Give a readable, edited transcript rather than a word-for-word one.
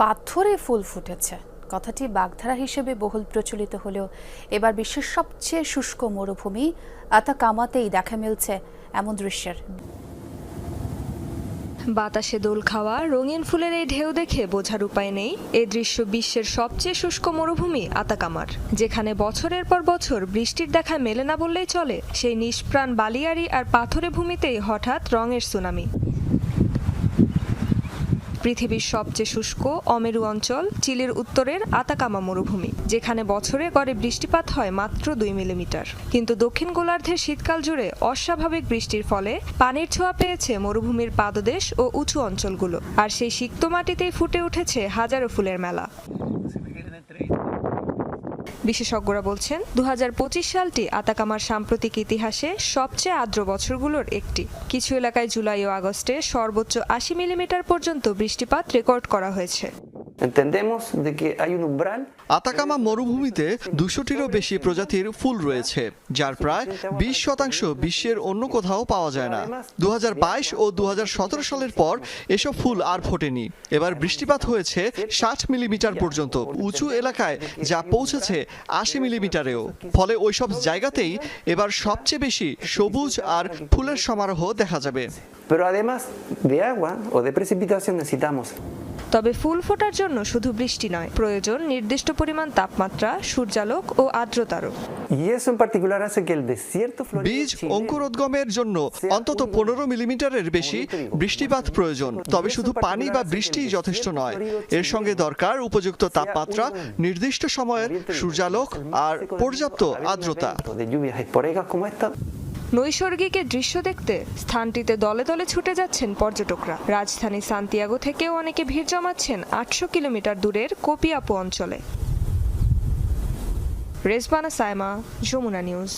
পাথরে ফুল ফুটেছে কথাটি বাগধারা হিসেবে বহুল প্রচলিত হলেও এবার বিশ্বের সবচেয়ে শুষ্ক মরুভূমি আতাকামাতেই দেখা মিলছে এমন দৃশ্যের। বাতাসে দোল খাওয়া রঙিন ফুলের এই ঢেউ দেখে বোঝার উপায় নেই এই দৃশ্য বিশ্বের সবচেয়ে শুষ্ক মরুভূমি আতাকামার, যেখানে বছরের পর বছর বৃষ্টির দেখা মেলে না বললেই চলে। সেই নিষ্প্রাণ বালিয়াড়ি আর পাথরে ভূমিতেই হঠাৎ রঙের সুনামি। পৃথিবীর সবচেয়ে শুষ্ক অমেরু অঞ্চল চিলির উত্তরের আতাকামা মরুভূমি, যেখানে বছরে গড়ে বৃষ্টিপাত হয় মাত্র 2 মিলিমিটার। কিন্তু দক্ষিণ গোলার্ধের শীতকাল জুড়ে অস্বাভাবিক বৃষ্টির ফলে পানির ছোঁয়া পেয়েছে মরুভূমির পাদদেশ ও উঁচু অঞ্চলগুলো, আর সেই সিক্ত মাটিতেই ফুটে উঠেছে হাজারো ফুলের মেলা। বিশেষজ্ঞরা বলছেন 2025 সালটি আতাকামার সাম্প্রতিক ইতিহাসে সবচেয়ে আর্দ্র বছরগুলোর একটি। কিছু এলাকায় জুলাই ও আগস্টে সর্বোচ্চ 80 মিলিমিটার পর্যন্ত বৃষ্টিপাত রেকর্ড করা হয়েছে। আতাকামা মরুভূমিতে 200টিরও বেশি প্রজাতির ফুল রয়েছে, যার প্রায় 20% বিশ্বের অন্য কোথাও পাওয়া যায় না। 2022 ও 2017 সালের পর এসব ফুল আর ফোটেনি। এবার বৃষ্টিপাত হয়েছে 60 মিলিমিটার পর্যন্ত, উঁচু এলাকায় যা পৌঁছেছে 80 মিলিমিটারেও। ফলে ওইসব জায়গাতেই এবার সবচেয়ে বেশি সবুজ আর ফুলের সমারোহ দেখা যাবে। তবে ফুল ফোটার জন্য শুধু বৃষ্টি নয়, প্রয়োজন নির্দিষ্ট পরিমাণ তাপমাত্রা, সূর্যালোক ও আর্দ্রতারও। বীজ অঙ্কুরোদ্গমের জন্য অন্তত 15 মিলিমিটারের বেশি বৃষ্টিপাত প্রয়োজন। তবে শুধু পানি বা বৃষ্টিই যথেষ্ট নয়, এর সঙ্গে দরকার উপযুক্ত তাপমাত্রা, নির্দিষ্ট সময়ের সূর্যালোক আর পর্যাপ্ত আর্দ্রতা। নৈসর্গিক দৃশ্য দেখতে স্থানটিতে দলে দলে ছুটে যাচ্ছেন পর্যটকরা। রাজধানী সান্তিয়াগো থেকেও অনেকে ভিড় জমাচ্ছেন 800 কিলোমিটার দূরের কোপিয়াপো অঞ্চলে। রেজবানা সাইমা, যমুনা নিউজ।